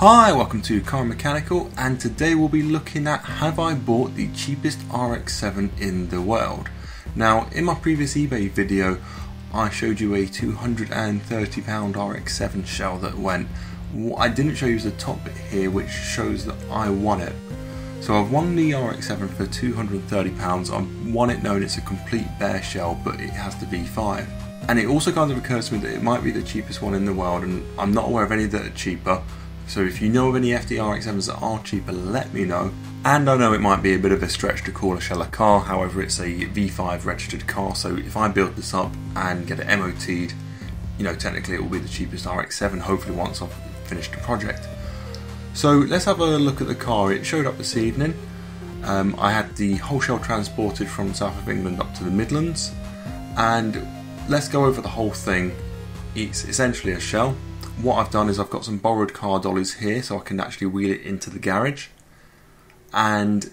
Hi, welcome to Car Mechanical, and today we'll be looking at have I bought the cheapest RX7 in the world. Now, in my previous eBay video I showed you a £230 RX7 shell that went. What I didn't show you is the top bit here, which shows that I won it. So I've won the RX7 for £230. I've won it knowing it's a complete bare shell, but it has the V5. And it also kind of occurs to me that it might be the cheapest one in the world, and I'm not aware of any that are cheaper. So if you know of any FD RX7s that are cheaper, let me know. And I know it might be a bit of a stretch to call a shell a car, however it's a V5 registered car, so if I build this up and get it MOT'd, you know, technically it will be the cheapest RX7, hopefully once I've finished the project. So let's have a look at the car. It showed up this evening. I had the whole shell transported from the south of England up to the Midlands, and let's go over the whole thing. It's essentially a shell. What I've done is I've got some borrowed car dollies here so I can actually wheel it into the garage, and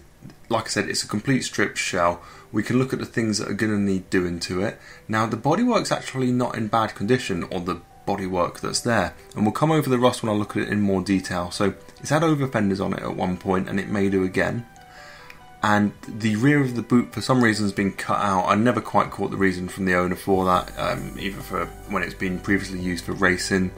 like I said, it's a complete stripped shell. We can look at the things that are going to need doing to it. Now the bodywork's actually not in bad condition, or the bodywork that's there, and we'll come over the rust when I look at it in more detail. So it's had over fenders on it at one point, and it may do again. And the rear of the boot for some reason has been cut out. I never quite caught the reason from the owner for that, either for when it's been previously used for racing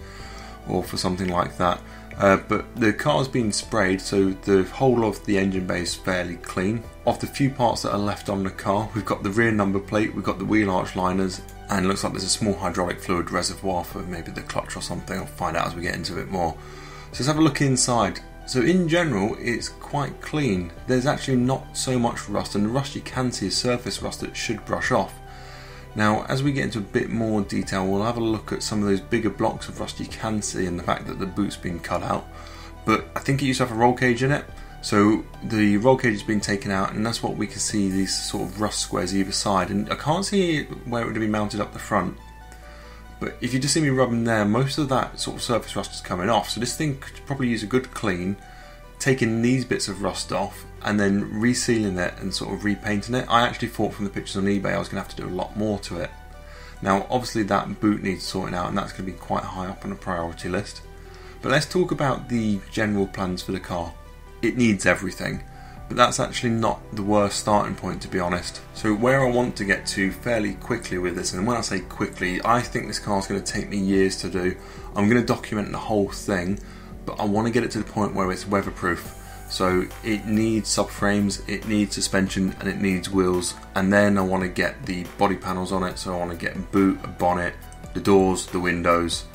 or for something like that. But the car's been sprayed, so the whole of the engine bay is fairly clean. Of the few parts that are left on the car, we've got the rear number plate, we've got the wheel arch liners, and it looks like there's a small hydraulic fluid reservoir for maybe the clutch or something. I'll find out as we get into it more. So let's have a look inside. So in general, it's quite clean. There's actually not so much rust, and the rust you can see is surface rust that should brush off. Now, as we get into a bit more detail, we'll have a look at some of those bigger blocks of rust you can see, and the fact that the boot's been cut out. But I think it used to have a roll cage in it, so the roll cage has been taken out, and that's what we can see, these sort of rust squares either side. And I can't see where it would be mounted up the front, but if you just see me rubbing there, most of that sort of surface rust is coming off. So this thing could probably use a good clean, taking these bits of rust off and then resealing it and sort of repainting it. I actually thought from the pictures on eBay I was going to have to do a lot more to it. Now obviously that boot needs sorting out, and that's going to be quite high up on the priority list. But let's talk about the general plans for the car. It needs everything, but that's actually not the worst starting point, to be honest. So where I want to get to fairly quickly with this, and when I say quickly, I think this car is going to take me years to do. I'm going to document the whole thing, but I want to get it to the point where it's weatherproof. So it needs subframes, it needs suspension, and it needs wheels. And then I want to get the body panels on it. So I want to get a boot, a bonnet, the doors, the windows,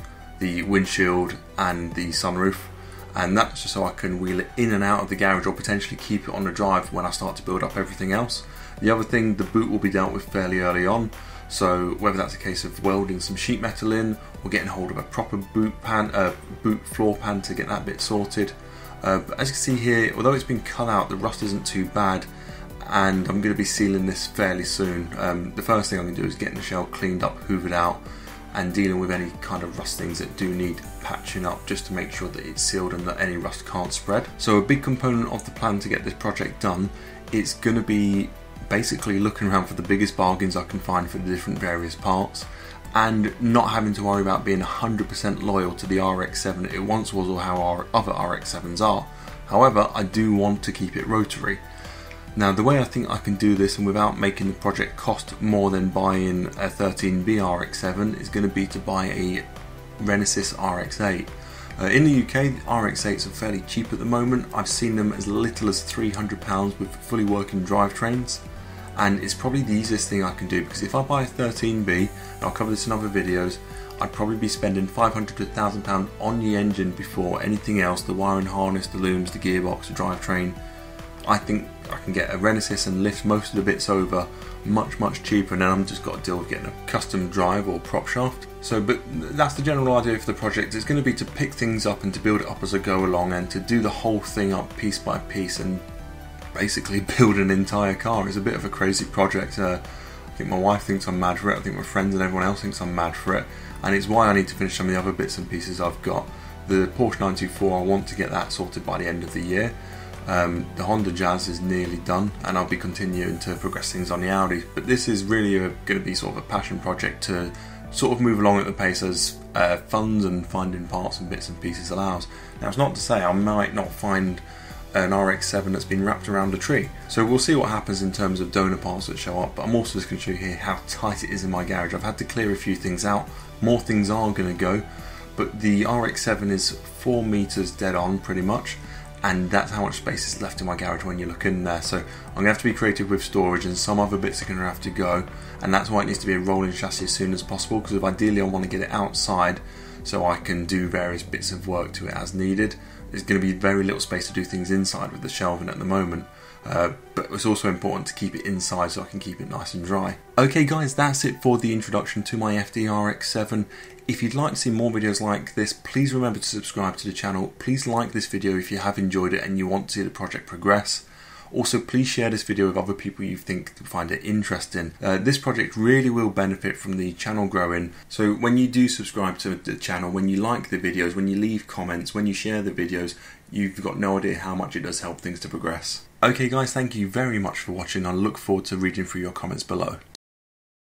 the windshield, and the sunroof. And that's just so I can wheel it in and out of the garage, or potentially keep it on the drive when I start to build up everything else. The other thing, the boot will be dealt with fairly early on. So whether that's a case of welding some sheet metal in, or getting hold of a proper boot floor pan to get that bit sorted. But as you can see here, although it's been cut out, the rust isn't too bad, and I'm going to be sealing this fairly soon. The first thing I'm going to do is getting the shell cleaned up, hoovered out, and dealing with any kind of rust things that do need patching up, just to make sure that it's sealed and that any rust can't spread. So a big component of the plan to get this project done, it's going to be basically looking around for the biggest bargains I can find for the different various parts, and not having to worry about being 100% loyal to the RX7 it once was, or how our other RX7s are. However, I do want to keep it rotary. Now the way I think I can do this, and without making the project cost more than buying a 13B RX7, is going to be to buy a Renesys RX8. In the UK, the RX8s are fairly cheap at the moment. I've seen them as little as £300 with fully working drivetrains. And it's probably the easiest thing I can do, because if I buy a 13B, and I'll cover this in other videos, I'd probably be spending £500 to £1,000 on the engine before anything else, the wiring harness, the looms, the gearbox, the drivetrain. I think I can get a Renesys and lift most of the bits over much cheaper, and then I'm just got to deal with getting a custom drive or prop shaft. So, but that's the general idea for the project. It's going to be to pick things up and to build it up as I go along, and to do the whole thing up piece by piece and basically build an entire car. It's a bit of a crazy project. I think my wife thinks I'm mad for it, I think my friends and everyone else thinks I'm mad for it, and it's why I need to finish some of the other bits and pieces I've got. The Porsche 924, I want to get that sorted by the end of the year. The Honda Jazz is nearly done, and I'll be continuing to progress things on the Audi, but this is really going to be sort of a passion project to sort of move along at the pace as funds and finding parts and bits and pieces allows. Now it's not to say I might not find an RX7 that's been wrapped around a tree, so we'll see what happens in terms of donor parts that show up, but I'm also just going to show you here how tight it is in my garage. I've had to clear a few things out, more things are going to go, but the RX7 is 4 meters dead on pretty much, and that's how much space is left in my garage when you look in there. So I'm going to have to be creative with storage, and some other bits are going to have to go, and that's why it needs to be a rolling chassis as soon as possible, because if ideally I want to get it outside so I can do various bits of work to it as needed. There's going to be very little space to do things inside with the shelving at the moment, but it's also important to keep it inside so I can keep it nice and dry. Okay guys, that's it for the introduction to my FD RX7. If you'd like to see more videos like this, please remember to subscribe to the channel. Please like this video if you have enjoyed it and you want to see the project progress. Also, please share this video with other people you think find it interesting. This project really will benefit from the channel growing, so when you do subscribe to the channel, when you like the videos, when you leave comments, when you share the videos, you've got no idea how much it does help things to progress. Okay guys, thank you very much for watching. I look forward to reading through your comments below.